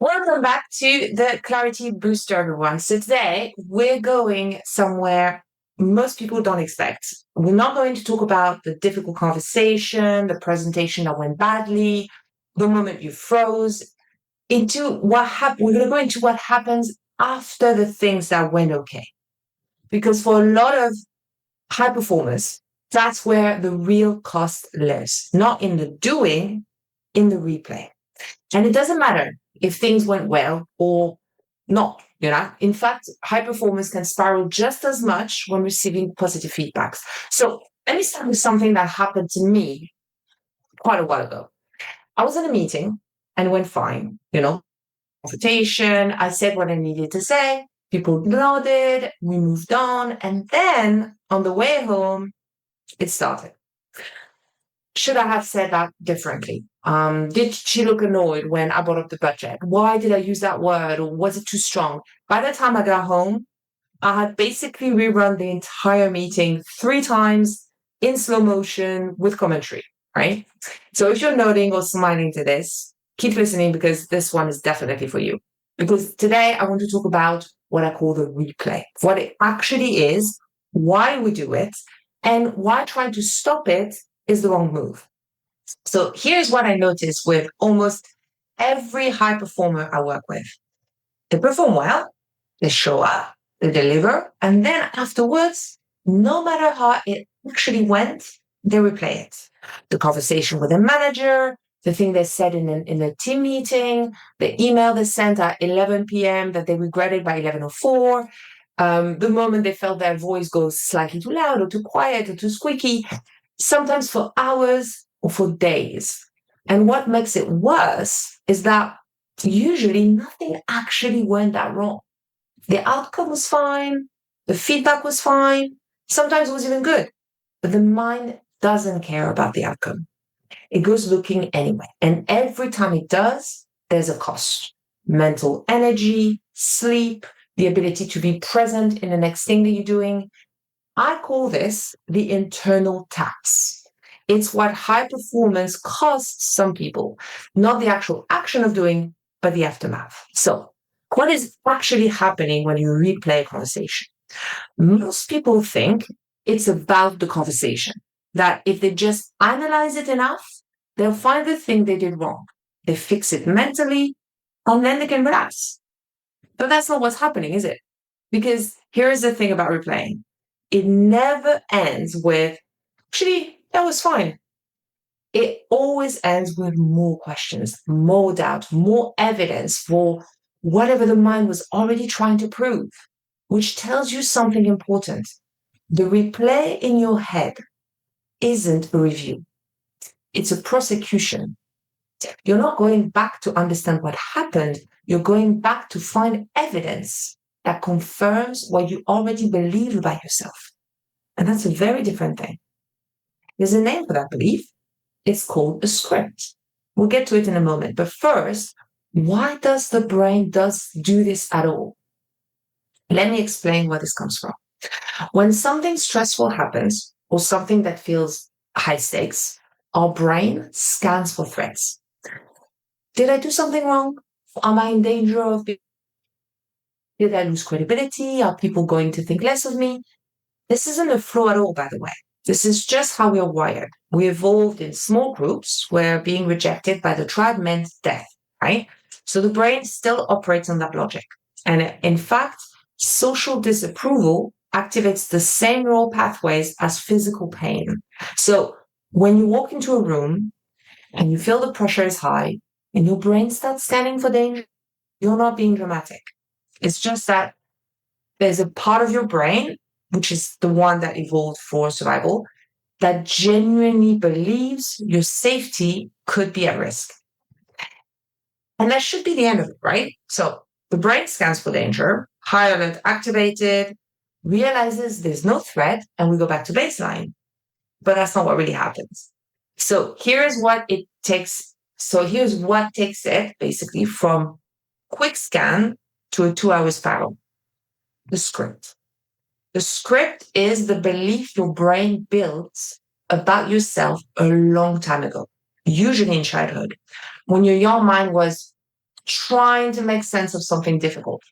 Welcome back to the Clarity Booster, everyone. So today we're going somewhere most people don't expect. We're not going to talk about the difficult conversation, the presentation that went badly, the moment you froze, into what happened. We're going to go into what happens after the things that went okay. Because for a lot of high performers, that's where the real cost lives, not in the doing, in the replay. And it doesn't matter if things went well or not, In fact, high performers can spiral just as much when receiving positive feedbacks. So let me start with something that happened to me quite a while ago. I was in a meeting and it went fine, conversation. I said what I needed to say. People nodded. We moved on. And then on the way home, it started. Should I have said that differently? Did she look annoyed when I brought up the budget? Why did I use that word? Or was it too strong? By the time I got home, I had basically rerun the entire meeting 3 times in slow motion with commentary, right? So if you're nodding or smiling to this, keep listening because this one is definitely for you. Because today I want to talk about what I call the replay, what it actually is, why we do it, and why trying to stop it is the wrong move. So here's what I noticed with almost every high performer I work with. They perform well, they show up, they deliver, and then afterwards, no matter how it actually went, they replay it. The conversation with the manager, the thing they said in a team meeting, the email they sent at 11 p.m. that they regretted by 11:04, the moment they felt their voice go slightly too loud or too quiet or too squeaky, sometimes for hours or for days. And what makes it worse is that usually nothing actually went that wrong. The outcome was fine, the feedback was fine, sometimes it was even good, but the mind doesn't care about the outcome. It goes looking anyway. And every time it does, there's a cost. Mental energy, sleep, the ability to be present in the next thing that you're doing. I call this the internal tax. It's what high performance costs some people, not the actual action of doing, but the aftermath. So, what is actually happening when you replay a conversation? Most people think it's about the conversation, that if they just analyze it enough, they'll find the thing they did wrong. They fix it mentally, and then they can relax. But that's not what's happening, is it? Because here's the thing about replaying. It never ends with, actually, that was fine. It always ends with more questions, more doubt, more evidence for whatever the mind was already trying to prove, which tells you something important. The replay in your head isn't a review. It's a prosecution. You're not going back to understand what happened. You're going back to find evidence that confirms what you already believe about yourself. And that's a very different thing. There's a name for that belief. It's called a script. We'll get to it in a moment. But first, why does the brain do this at all? Let me explain where this comes from. When something stressful happens or something that feels high stakes, our brain scans for threats. Did I do something wrong? Am I in danger of did I lose credibility? Are people going to think less of me? This isn't a flaw at all, by the way. This is just how we are wired. We evolved in small groups where being rejected by the tribe meant death, right? So the brain still operates on that logic. And in fact, social disapproval activates the same neural pathways as physical pain. So when you walk into a room and you feel the pressure is high and your brain starts scanning for danger, you're not being dramatic. It's just that there's a part of your brain, which is the one that evolved for survival, that genuinely believes your safety could be at risk. And that should be the end of it, right? So the brain scans for danger, high alert activated, realizes there's no threat, and we go back to baseline. But that's not what really happens. So here's what it takes. So here's what takes it basically from quick scan to a 2-hour spiral. The script. The script is the belief your brain builds about yourself a long time ago, usually in childhood, when your young mind was trying to make sense of something difficult.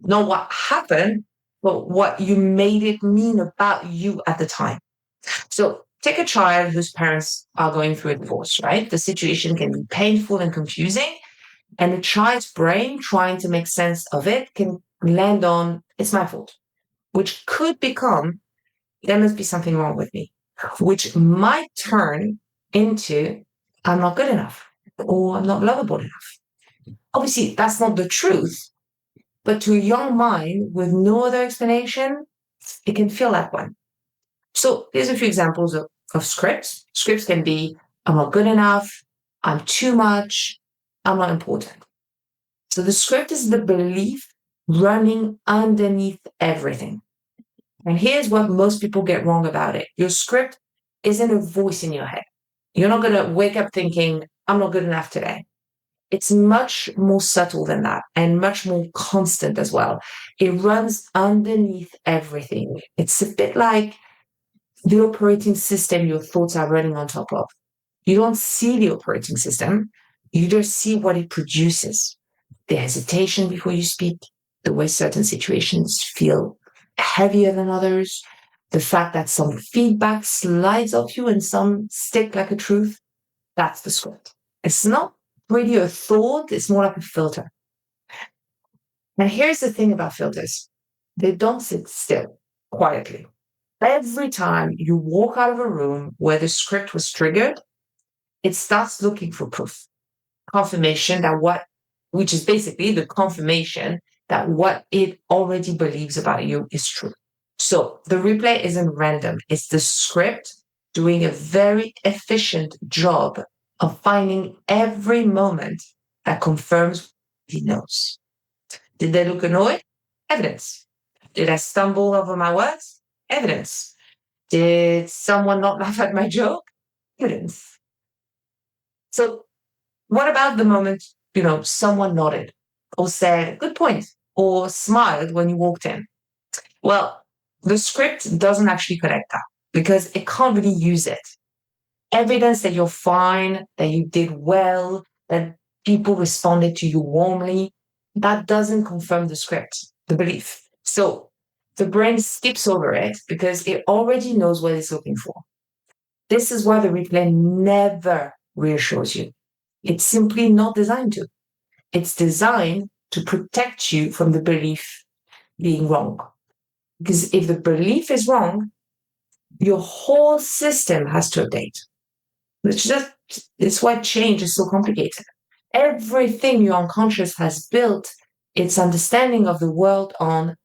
Not what happened, but what you made it mean about you at the time. So take a child whose parents are going through a divorce, right? The situation can be painful and confusing, and the child's brain trying to make sense of it can land on, it's my fault, which could become, there must be something wrong with me, which might turn into, I'm not good enough or I'm not lovable enough. Obviously, that's not the truth, but to a young mind with no other explanation, it can feel that one. So here's a few examples of scripts. Scripts can be, I'm not good enough, I'm too much, I'm not important. So the script is the belief running underneath everything. And here's what most people get wrong about it. Your script isn't a voice in your head. You're not going to wake up thinking, I'm not good enough today. It's much more subtle than that and much more constant as well. It runs underneath everything. It's a bit like the operating system your thoughts are running on top of. You don't see the operating system, you just see what it produces. The hesitation before you speak, the way certain situations feel heavier than others, the fact that some feedback slides off you and some stick like a truth. That's the script. It's not really a thought, it's more like a filter. And here's the thing about filters, they don't sit still quietly. Every time you walk out of a room where the script was triggered, it starts looking for proof, confirmation that which is basically the confirmation that what it already believes about you is true. So the replay isn't random. It's the script doing a very efficient job of finding every moment that confirms he knows. Did they look annoyed? Evidence. Did I stumble over my words? Evidence. Did someone not laugh at my joke? Evidence. So what about the moment, someone nodded or said, good point, or smiled when you walked in? Well, the script doesn't actually connect that because it can't really use it. Evidence that you're fine, that you did well, that people responded to you warmly, that doesn't confirm the script, the belief. So the brain skips over it because it already knows what it's looking for. This is why the replay never reassures you. It's simply not designed to. It's designed to protect you from the belief being wrong. Because if the belief is wrong, your whole system has to update. It's why change is so complicated. Everything your unconscious has built its understanding of the world on,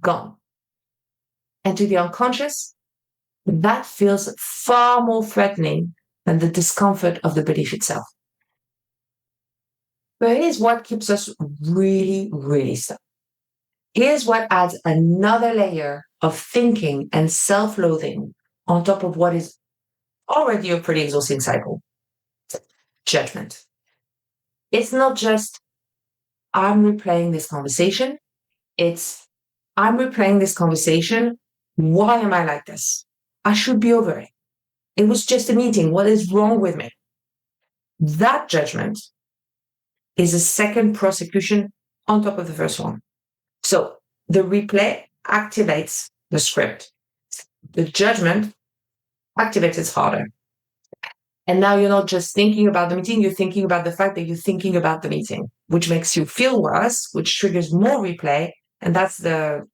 gone. And to the unconscious, that feels far more threatening than the discomfort of the belief itself. But here's what keeps us really, really stuck. Here's what adds another layer of thinking and self-loathing on top of what is already a pretty exhausting cycle. Judgment. It's not just, I'm replaying this conversation. It's, I'm replaying this conversation. Why am I like this? I should be over it. It was just a meeting. What is wrong with me? That judgment is a second prosecution on top of the first one. So the replay activates the script. The judgment activates it harder. And now you're not just thinking about the meeting, you're thinking about the fact that you're thinking about the meeting, which makes you feel worse, which triggers more replay. And that's the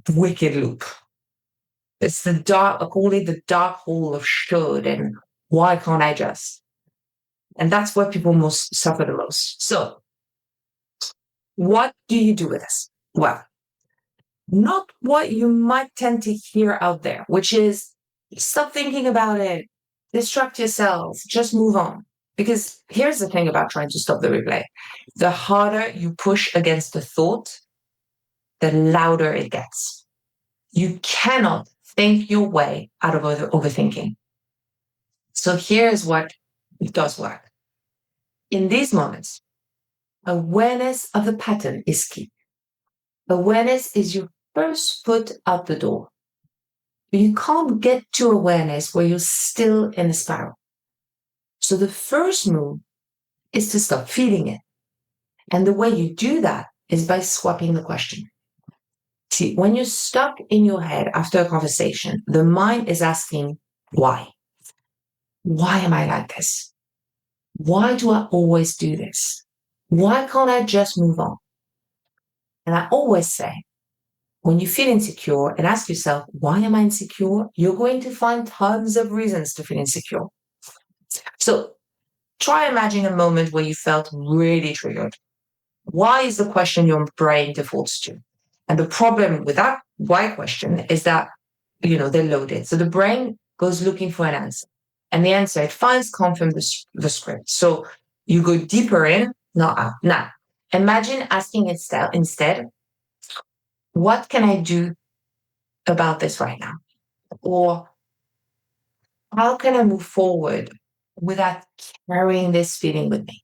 wicked loop. It's the dark, I call it the dark hole of should and why can't I just? And that's where people most suffer the most. So what do you do with this? Well, not what you might tend to hear out there, which is stop thinking about it, distract yourself, just move on. Because here's the thing about trying to stop the replay. The harder you push against the thought, the louder it gets. You cannot think your way out of overthinking. So here's what it does work. In these moments, awareness of the pattern is key. Awareness is your first foot out the door. But you can't get to awareness where you're still in a spiral. So the first move is to stop feeling it. And the way you do that is by swapping the question. See, when you're stuck in your head after a conversation, the mind is asking, why? Why am I like this? Why do I always do this? Why can't I just move on? And I always say, when you feel insecure and ask yourself, why am I insecure? You're going to find tons of reasons to feel insecure. So try imagining a moment where you felt really triggered. Why is the question your brain defaults to? And the problem with that why question is that, they're loaded. So the brain goes looking for an answer. And the answer it finds comes from the script. So you go deeper in, not out. Now, imagine asking instead, what can I do about this right now? Or how can I move forward without carrying this feeling with me?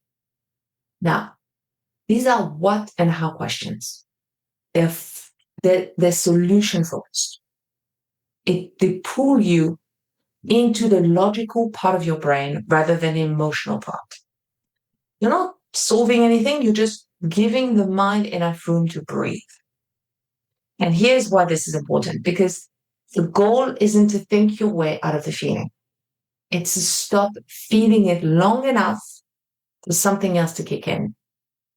Now, these are what and how questions. They're solution focused. They pull you into the logical part of your brain rather than the emotional part. You're not solving anything, you're just giving the mind enough room to breathe. And here's why this is important, because the goal isn't to think your way out of the feeling. It's to stop feeling it long enough for something else to kick in.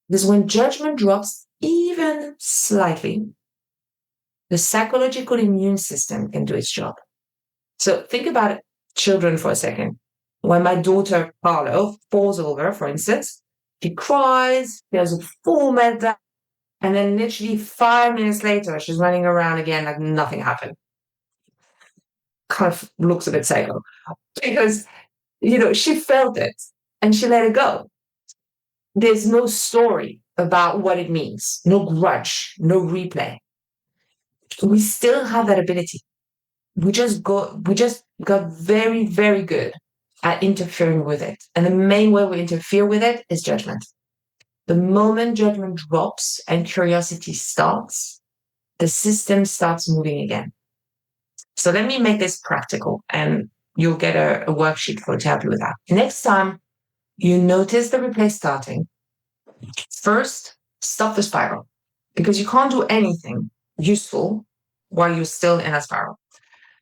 Because when judgment drops even slightly, the psychological immune system can do its job. So think about it, children for a second. When my daughter Carlo falls over, for instance, she cries, she has a full meltdown, and then literally 5 minutes later, she's running around again like nothing happened. Kind of looks a bit psycho because, she felt it and she let it go. There's no story about what it means, no grudge, no replay. We still have that ability. We just got very, very good at interfering with it. And the main way we interfere with it is judgment. The moment judgment drops and curiosity starts, the system starts moving again. So let me make this practical and you'll get a worksheet to help you with that. Next time you notice the replay starting, first, stop the spiral because you can't do anything useful while you're still in a spiral.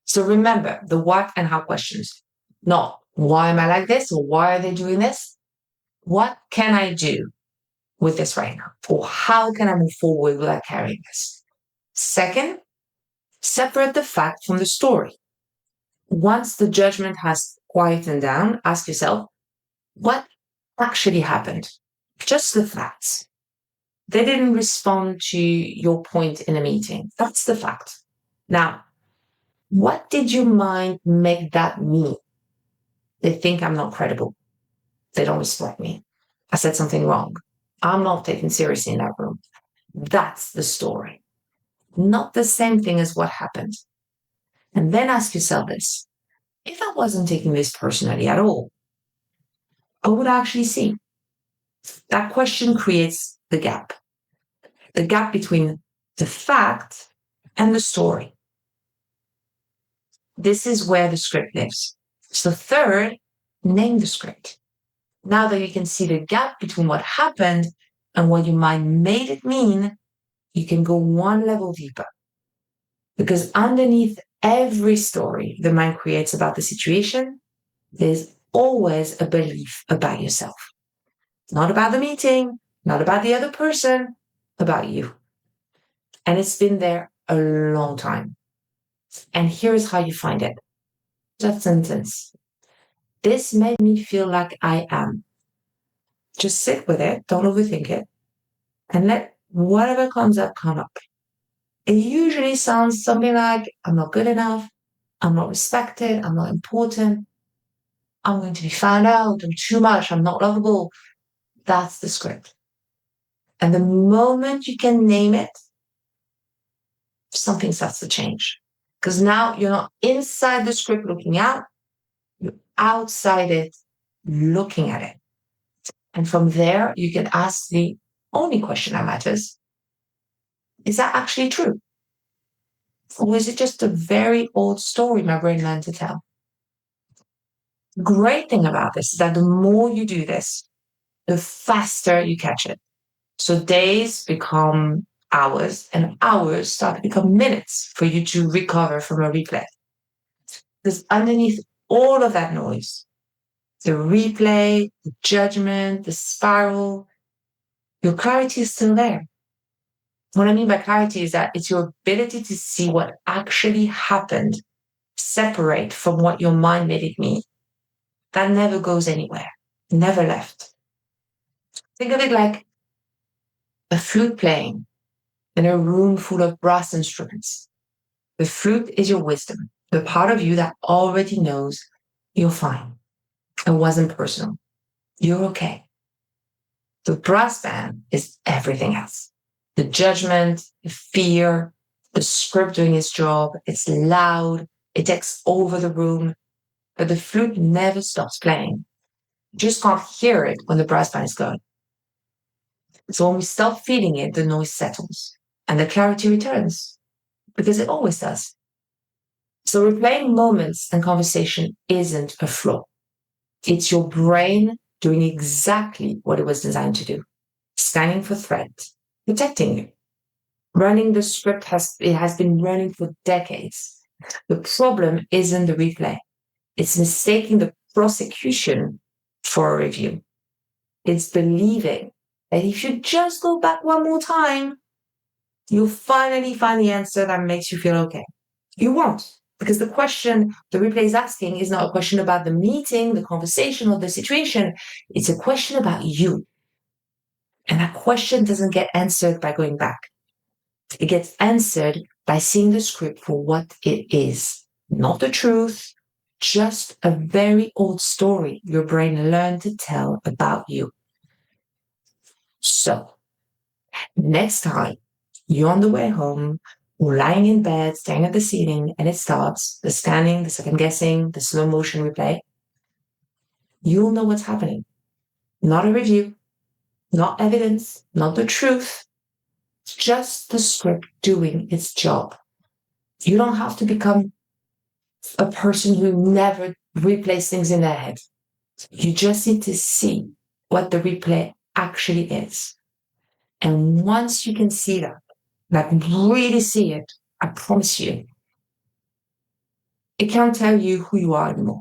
So remember the what and how questions. Not why am I like this or why are they doing this? What can I do with this right now? Or how can I move forward without carrying this? Second, separate the fact from the story. Once the judgment has quietened down, ask yourself, what actually happened? Just the facts. They didn't respond to your point in a meeting. That's the fact. Now, what did your mind make that mean? They think I'm not credible. They don't respect me. I said something wrong. I'm not taken seriously in that room. That's the story. Not the same thing as what happened. And then ask yourself this. If I wasn't taking this personally at all, I would actually see. That question creates the gap between the fact and the story. This is where the script lives. So third, name the script. Now that you can see the gap between what happened and what your mind made it mean, you can go one level deeper. Because underneath every story the mind creates about the situation, there's always a belief about yourself. Not about the meeting, not about the other person, about you. And it's been there a long time. And here's how you find it. That sentence. This made me feel like I am. Just sit with it, don't overthink it, and let whatever comes up come up. It usually sounds something like, I'm not good enough, I'm not respected, I'm not important, I'm going to be found out, I'm too much, I'm not lovable. That's the script. And the moment you can name it, something starts to change. Because now you're not inside the script looking out, you're outside it looking at it. And from there, you can ask the only question that matters. Is that actually true? Or is it just a very old story my brain learned to tell? The great thing about this is that the more you do this, the faster you catch it. So days become hours, and hours start to become minutes for you to recover from a replay. Because underneath all of that noise, the replay, the judgment, the spiral, your clarity is still there. What I mean by clarity is that it's your ability to see what actually happened, separate from what your mind made it mean. That never goes anywhere, never left. Think of it like a flute playing in a room full of brass instruments. The flute is your wisdom, the part of you that already knows you're fine. It wasn't personal. You're okay. The brass band is everything else. The judgment, the fear, the script doing its job. It's loud. It takes over the room, but the flute never stops playing. You just can't hear it when the brass band is going. So when we stop feeling it, the noise settles and the clarity returns because it always does. So replaying moments and conversation isn't a flaw. It's your brain doing exactly what it was designed to do, scanning for threats, protecting you. Running the script has been running for decades. The problem isn't the replay. It's mistaking the prosecution for a review. It's believing that if you just go back one more time, you'll finally find the answer that makes you feel okay. You won't, because the question the replay is asking is not a question about the meeting, the conversation, or the situation. It's a question about you. And that question doesn't get answered by going back. It gets answered by seeing the script for what it is, not the truth, just a very old story your brain learned to tell about you. So, next time you're on the way home, or lying in bed, staring at the ceiling, and it starts the scanning, the second guessing, the slow motion replay, you'll know what's happening. Not a review, not evidence, not the truth, just the script doing its job. You don't have to become a person who never replays things in their head. You just need to see what the replay actually is. And once you can see that, like really see it, I promise you, it can't tell you who you are anymore.